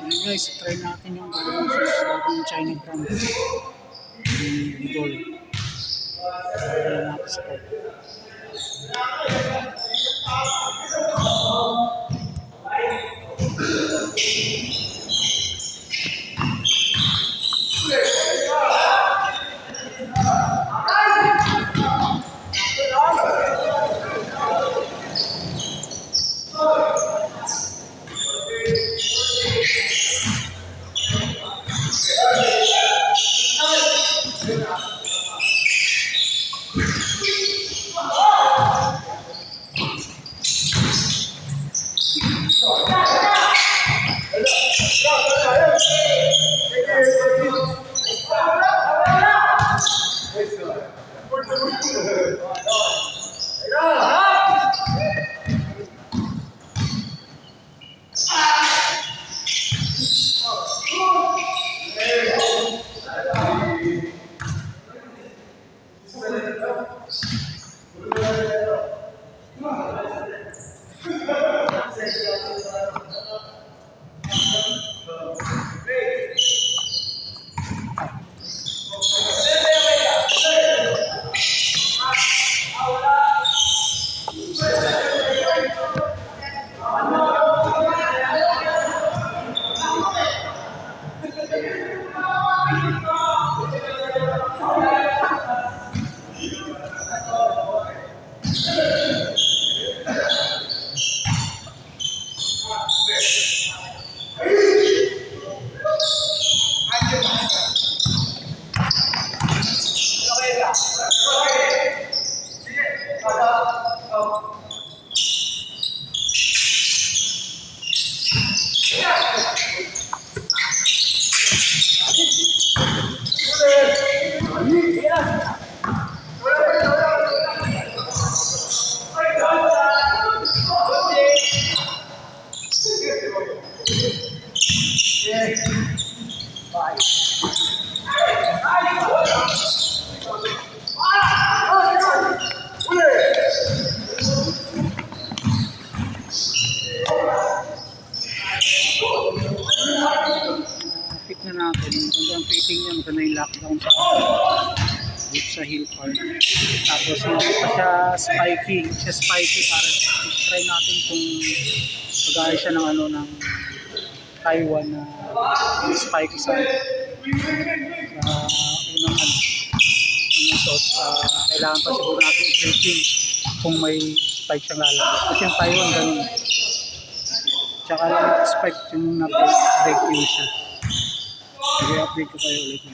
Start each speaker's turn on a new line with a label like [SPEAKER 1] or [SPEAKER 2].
[SPEAKER 1] Okay guys, try natin yung bagong China brand. Yung Gold. Try natin sa card. Pick na natin hanggang fitting niya, maganda yung lockdown dito sa Hill Park. Tapos hindi pa siya spiky para try natin kung magaya siya ng ng Taiwan na spiky sa unang sauce. Kailangan pa siguro natin i-breaking kung may spike siyang lalabas kasi yung Taiwan ganun, tsaka lang spike yung na-break siya. Sige, update ko kayo ulit.